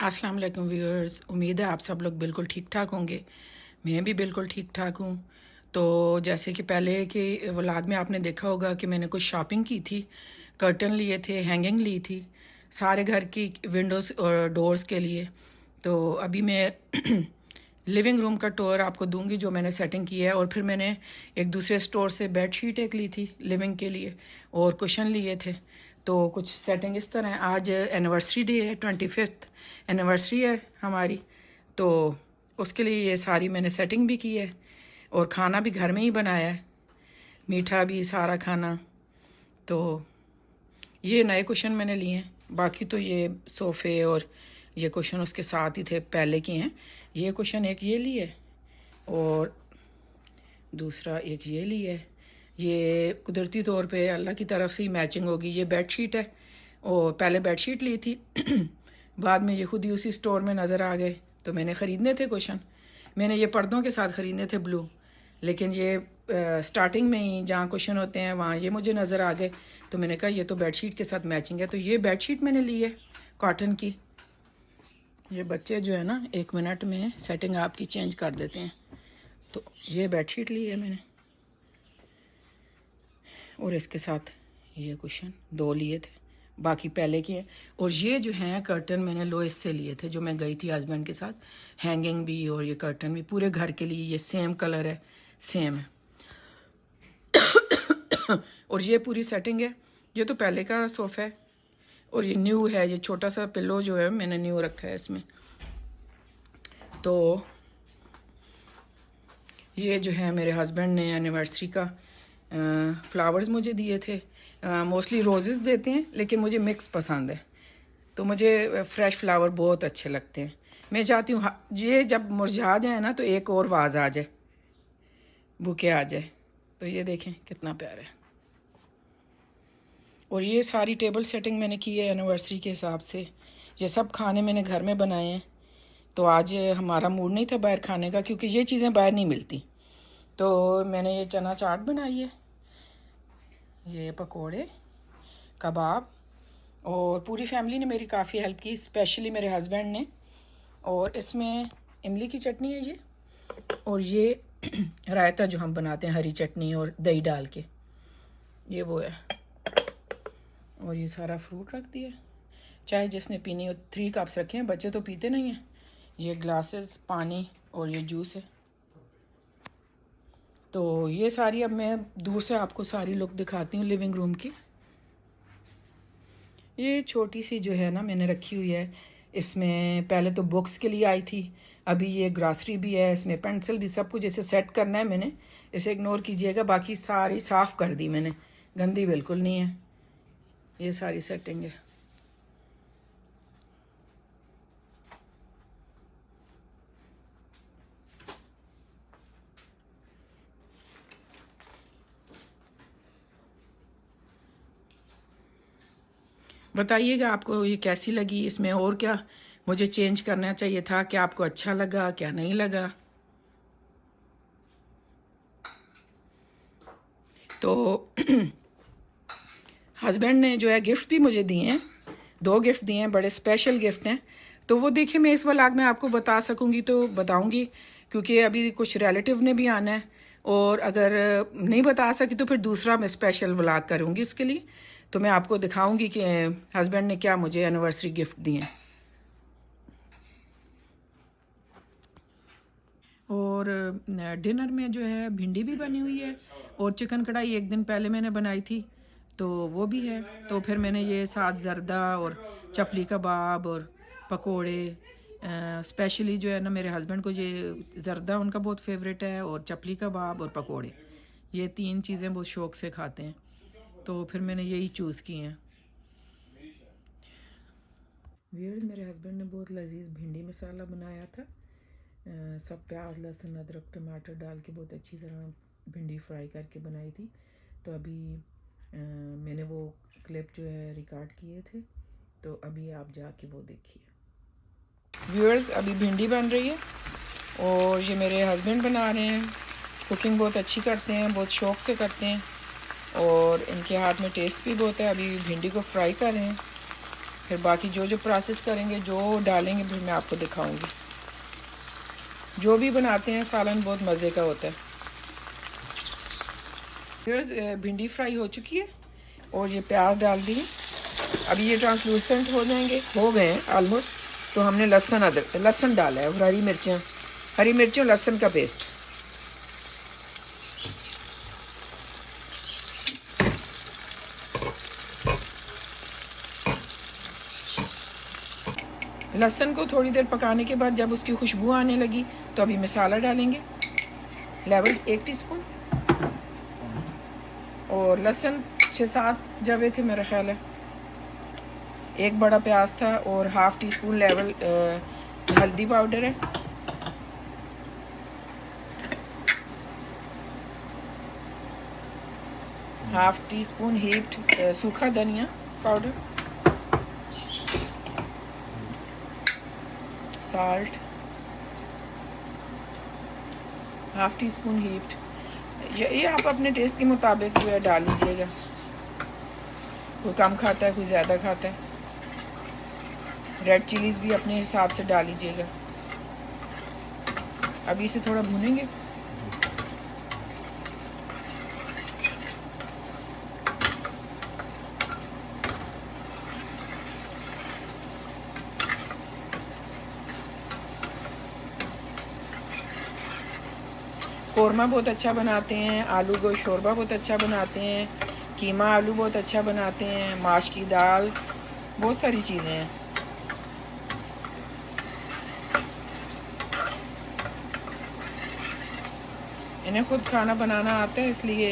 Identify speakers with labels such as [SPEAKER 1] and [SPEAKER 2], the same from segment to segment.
[SPEAKER 1] अस्सलाम वालेकुम व्यूअर्स, उम्मीद है आप सब लोग बिल्कुल ठीक ठाक होंगे। मैं भी बिल्कुल ठीक ठाक हूँ। तो जैसे कि पहले के व्लॉग में आपने देखा होगा कि मैंने कुछ शॉपिंग की थी, कर्टन लिए थे, हैंगिंग ली थी सारे घर की विंडोज़ और डोर्स के लिए। तो अभी मैं लिविंग रूम का टूर आपको दूंगी जो मैंने सेटिंग की है। और फिर मैंने एक दूसरे स्टोर से बेड शीट एक ली थी लिविंग के लिए और कुशन लिए थे। तो कुछ सेटिंग इस तरह है। आज एनिवर्सरी डे है, 25th एनिवर्सरी है हमारी। तो उसके लिए ये सारी मैंने सेटिंग भी की है और खाना भी घर में ही बनाया है, मीठा भी सारा खाना। तो ये नए कुशन मैंने लिए हैं, बाकी तो ये सोफ़े और ये कुशन उसके साथ ही थे, पहले के हैं। ये कुशन एक ये लिए और दूसरा एक ये लिए। ये कुदरती तौर पे अल्लाह की तरफ से ही मैचिंग होगी। ये बेड शीट है और पहले बेड शीट ली थी बाद में ये खुद ही उसी स्टोर में नज़र आ गए तो मैंने ख़रीदने थे कुशन। मैंने ये पर्दों के साथ ख़रीदने थे ब्लू, लेकिन ये स्टार्टिंग में ही जहाँ कुशन होते हैं वहाँ ये मुझे नज़र आ गए तो मैंने कहा ये तो बेडशीट के साथ मैचिंग है। तो ये बेडशीट मैंने ली है कॉटन की। ये बच्चे जो है ना, 1 मिनट में सेटिंग आपकी चेंज कर देते हैं। तो ये बेडशीट ली है मैंने और इसके साथ ये कुशन 2 लिए थे, बाकी पहले के हैं। और ये जो हैं कर्टन मैंने लोएस से लिए थे, जो मैं गई थी हस्बैंड के साथ। हैंगिंग भी और ये कर्टन भी पूरे घर के लिए ये सेम कलर है, सेम है। और ये पूरी सेटिंग है। ये तो पहले का सोफ़ा है और ये न्यू है। ये छोटा सा पिलो जो है मैंने न्यू रखा है इसमें। तो ये जो है मेरे हस्बैंड ने एनिवर्सरी का फ्लावर्स मुझे दिए थे। मोस्टली रोज़ेस देते हैं लेकिन मुझे मिक्स पसंद है, तो मुझे फ्रेश फ्लावर बहुत अच्छे लगते हैं। मैं चाहती हूँ ये जब मुरझा जाए ना तो एक और वाज आ जाए, बुके आ जाए। तो ये देखें कितना प्यारा है। और ये सारी टेबल सेटिंग मैंने की है एनिवर्सरी के हिसाब से। ये सब खाने मैंने घर में बनाए हैं। तो आज हमारा मूड नहीं था बाहर खाने का क्योंकि ये चीज़ें बाहर नहीं मिलती। तो मैंने ये चना चाट बनाई है, ये पकोड़े, कबाब, और पूरी फैमिली ने मेरी काफ़ी हेल्प की, स्पेशली मेरे हस्बैंड ने। और इसमें इमली की चटनी है ये, और ये रायता जो हम बनाते हैं हरी चटनी और दही डाल के, ये वो है। और ये सारा फ्रूट रख दिया, चाहे जिसने पीनी हो। 3 कप्स रखे हैं, बच्चे तो पीते नहीं हैं। ये ग्लासेस पानी और ये जूस है। तो ये सारी अब मैं दूर से आपको सारी लुक दिखाती हूँ लिविंग रूम की। ये छोटी सी जो है ना मैंने रखी हुई है, इसमें पहले तो बुक्स के लिए आई थी, अभी ये ग्रॉसरी भी है, इसमें पेंसिल भी, सब कुछ इसे सेट करना है मैंने। इसे इग्नोर कीजिएगा, बाकी सारी साफ़ कर दी मैंने, गंदी बिल्कुल नहीं है। ये सारी सेटिंग है। बताइएगा आपको ये कैसी लगी, इसमें और क्या मुझे चेंज करना चाहिए था, क्या आपको अच्छा लगा, क्या नहीं लगा। तो हस्बैंड ने जो है गिफ्ट भी मुझे दिए हैं, 2 गिफ्ट दिए हैं, बड़े स्पेशल गिफ्ट हैं। तो वो देखिए मैं इस व्लॉग में आपको बता सकूंगी तो बताऊंगी, क्योंकि अभी कुछ रिलेटिव ने भी आना है। और अगर नहीं बता सकी तो फिर दूसरा मैं स्पेशल व्लॉग करूंगी उसके लिए। तो मैं आपको दिखाऊंगी कि हस्बैंड ने क्या मुझे एनिवर्सरी गिफ्ट दिए हैं। और डिनर में जो है भिंडी भी बनी हुई है और चिकन कढ़ाई एक दिन पहले मैंने बनाई थी तो वो भी है। तो फिर मैंने ये साथ जर्दा और चपली कबाब और पकोड़े, स्पेशली जो है ना मेरे हस्बैंड को ये जर्दा उनका बहुत फेवरेट है, और चपली कबाब और पकोड़े, ये 3 चीज़ें बहुत शौक़ से खाते हैं। तो फिर मैंने यही चूज़ की हैं। व्यूअर्स, मेरे हस्बैंड ने बहुत लजीज भिंडी मसाला बनाया था। सब प्याज लहसुन अदरक टमाटर डाल के बहुत अच्छी तरह भिंडी फ्राई करके बनाई थी। तो अभी मैंने वो क्लिप जो है रिकॉर्ड किए थे, तो अभी आप जाके वो देखिए। व्यूअर्स, अभी भिंडी बन रही है और ये मेरे हस्बैंड बना रहे हैं। कुकिंग बहुत अच्छी करते हैं, बहुत शौक़ से करते हैं और इनके हाथ में टेस्ट भी बहुत है। अभी भिंडी को फ्राई कर रहे हैं। फिर बाकी जो जो प्रोसेस करेंगे, जो डालेंगे, फिर मैं आपको दिखाऊंगी। जो भी बनाते हैं सालन बहुत मज़े का होता है। फिर भिंडी फ्राई हो चुकी है और ये प्याज डाल दिए। अभी ये ट्रांसलूसेंट हो जाएंगे, हो गए हैं ऑलमोस्ट। तो हमने लहसुन डाला है और हरी मिर्चें लहसुन का पेस्ट। लहसुन को थोड़ी देर पकाने के बाद जब उसकी खुशबू आने लगी तो अभी मसाला डालेंगे। लेवल 1 टीस्पून और लहसुन 6-7 जवे थे मेरा ख्याल है। एक बड़ा प्याज था और हाफ़ टी स्पून लेवल हल्दी पाउडर है। हाफ़ टी स्पून हीप्ड सूखा धनिया powder, salt half tea spoon heaped. ये आप अपने टेस्ट के मुताबिक जो है डाल लीजिएगा। कोई कम खाता है, कोई ज़्यादा खाता है। रेड चिलीज़ भी अपने हिसाब से डाल लीजिएगा। अभी इसे थोड़ा भूनेंगे। कोरमा बहुत अच्छा बनाते हैं, आलू गोश्त शोरबा बहुत अच्छा बनाते हैं, कीमा आलू बहुत अच्छा बनाते हैं, माश की दाल, बहुत सारी चीज़ें हैं। इन्हें खुद खाना बनाना आता है, इसलिए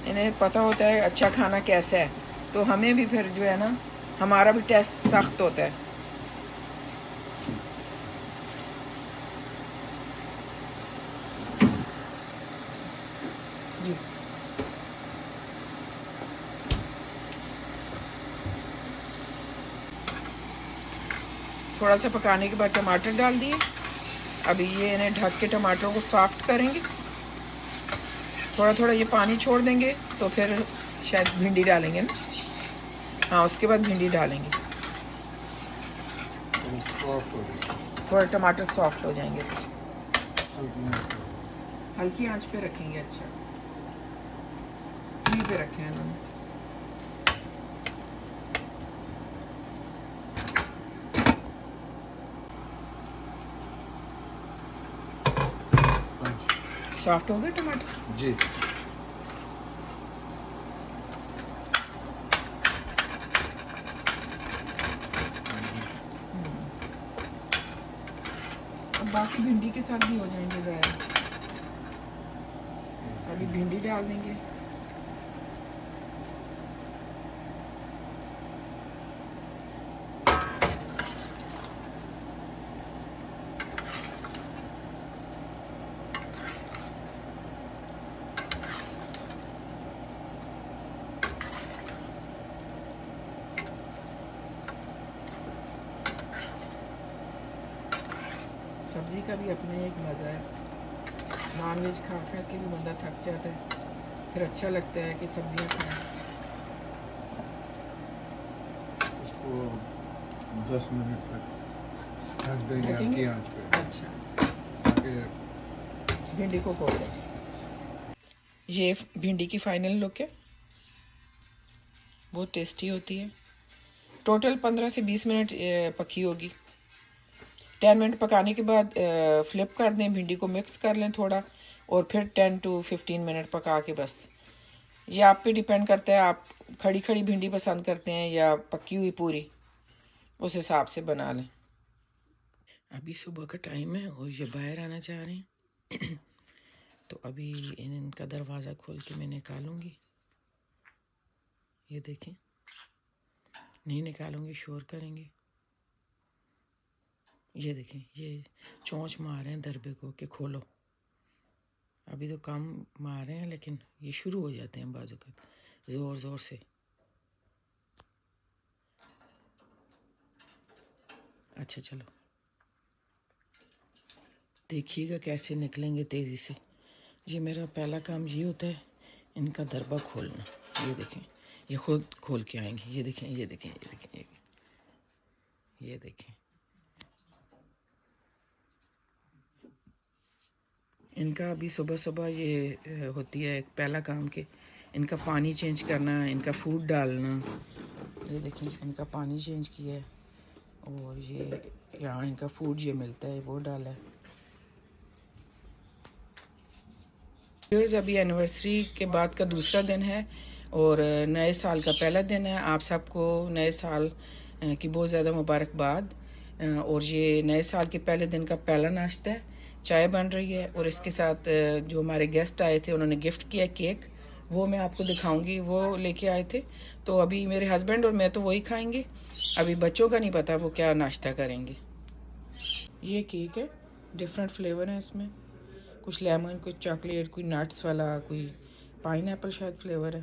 [SPEAKER 1] इन्हें पता होता है अच्छा खाना कैसा है। तो हमें भी फिर जो है ना, हमारा भी टेस्ट सख्त होता है। जी थोड़ा सा पकाने के बाद टमाटर डाल दिए। अभी ये इन्हें ढक के टमाटरों को सॉफ्ट करेंगे। थोड़ा थोड़ा ये पानी छोड़ देंगे तो फिर शायद भिंडी डालेंगे ना। हाँ, उसके बाद भिंडी डालेंगे। थोड़ा टमाटर सॉफ्ट हो जाएंगे तो हल्की आंच पे रखेंगे। अच्छा, यहीं पे रखे हैं इन्होंने। सॉफ्ट हो गए टमाटर
[SPEAKER 2] जी।
[SPEAKER 1] अब बाकी भिंडी के साथ भी हो जाएंगे ज़ाया। अभी भिंडी डाल देंगे। सब्ज़ी का भी अपना एक मज़ा है। नॉन वेज खा खा के भी बंदा थक जाता है, फिर अच्छा लगता है कि सब्जियां खाएं।
[SPEAKER 2] इसको 10 मिनट तक ढक देंगे हल्की आंच पे।
[SPEAKER 1] अच्छा,
[SPEAKER 2] ताकि
[SPEAKER 1] भिंडी को खोल दें। ये भिंडी की फाइनल लुक है, बहुत टेस्टी होती है। टोटल 15 से 20 मिनट पकी होगी। 10 मिनट पकाने के बाद फ्लिप कर दें, भिंडी को मिक्स कर लें थोड़ा, और फिर 10 to 15 मिनट पका के बस। ये आप पे डिपेंड करता है, आप खड़ी खड़ी भिंडी पसंद करते हैं या पकी हुई पूरी, उस हिसाब से बना लें। अभी सुबह का टाइम है और ये बाहर आना चाह रहे हैं तो अभी इनका दरवाज़ा खोल के मैं निकालूंगी। ये देखें, नहीं निकालूंगी शोर करेंगे। ये देखें, ये चोंच मार रहे हैं दरबे को कि खोलो। अभी तो कम मार रहे हैं, लेकिन ये शुरू हो जाते हैं बाजू का ज़ोर ज़ोर से। अच्छा चलो, देखिएगा कैसे निकलेंगे तेज़ी से। ये मेरा पहला काम ये होता है, इनका दरबा खोलना। ये देखें, ये खुद खोल के आएंगे। ये देखें, ये देखें, ये देखें, ये ये देखें, इनका अभी सुबह सुबह ये होती है एक पहला काम के इनका पानी चेंज करना, इनका फूड डालना। ये देखें, इनका पानी चेंज किया है और ये यहाँ इनका फूड ये मिलता है वो डाला है। व्यूअर्स, अभी एनिवर्सरी के बाद का दूसरा दिन है और नए साल का पहला दिन है। आप सबको नए साल की बहुत ज़्यादा मुबारकबाद। और ये नए साल के पहले दिन का पहला नाश्ता है, चाय बन रही है और इसके साथ जो हमारे गेस्ट आए थे उन्होंने गिफ्ट किया केक, वो मैं आपको दिखाऊंगी, वो लेके आए थे। तो अभी मेरे हस्बैंड और मैं तो वही खाएंगे, अभी बच्चों का नहीं पता वो क्या नाश्ता करेंगे। ये केक है, डिफरेंट फ्लेवर है इसमें, कुछ लेमन, कुछ चॉकलेट, कोई नट्स वाला, कोई पाइनएप्पल शायद फ्लेवर है।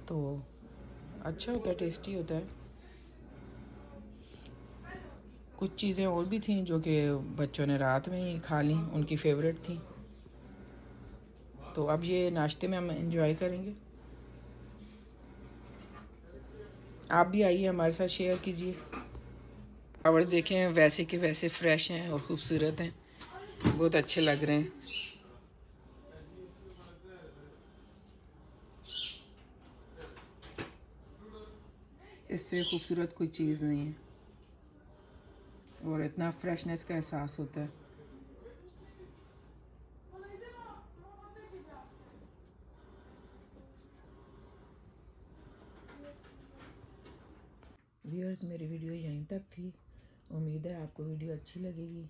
[SPEAKER 1] तो अच्छा होता है, टेस्टी होता है। कुछ चीज़ें और भी थी जो कि बच्चों ने रात में ही खा ली, उनकी फेवरेट थी। तो अब ये नाश्ते में हम एंजॉय करेंगे। आप भी आइए हमारे साथ शेयर कीजिए। फ्लावर्स देखें, वैसे के वैसे फ्रेश हैं और ख़ूबसूरत हैं, बहुत अच्छे लग रहे हैं। इससे खूबसूरत कोई चीज़ नहीं है और इतना फ्रेशनेस का एहसास होता है। व्यूअर्स, मेरी वीडियो यहीं तक थी। उम्मीद है आपको वीडियो अच्छी लगेगी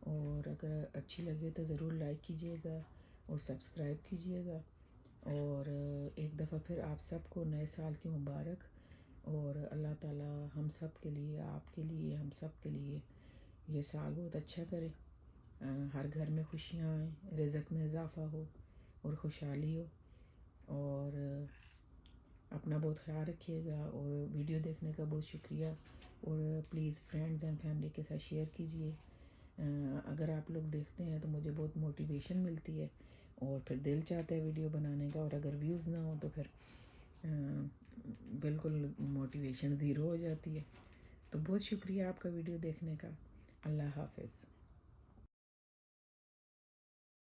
[SPEAKER 1] और अगर अच्छी लगे तो ज़रूर लाइक कीजिएगा और सब्सक्राइब कीजिएगा। और एक दफ़ा फिर आप सबको नए साल की मुबारक। और अल्लाह ताला हम सब के लिए, आपके लिए, हम सब के लिए ये साल बहुत अच्छा करे। हर घर में खुशियाँ आएँ, रिज़्क़ में इजाफ़ा हो और खुशहाली हो। और अपना बहुत ख्याल रखिएगा और वीडियो देखने का बहुत शुक्रिया। और प्लीज़ फ्रेंड्स एंड फैमिली के साथ शेयर कीजिए। अगर आप लोग देखते हैं तो मुझे बहुत मोटिवेशन मिलती है और फिर दिल चाहता है वीडियो बनाने का। और अगर व्यूज़ ना हो तो फिर बिल्कुल मोटिवेशन ज़ीरो हो जाती है। तो बहुत शुक्रिया आपका वीडियो देखने का। अल्लाह हाफ़िज़।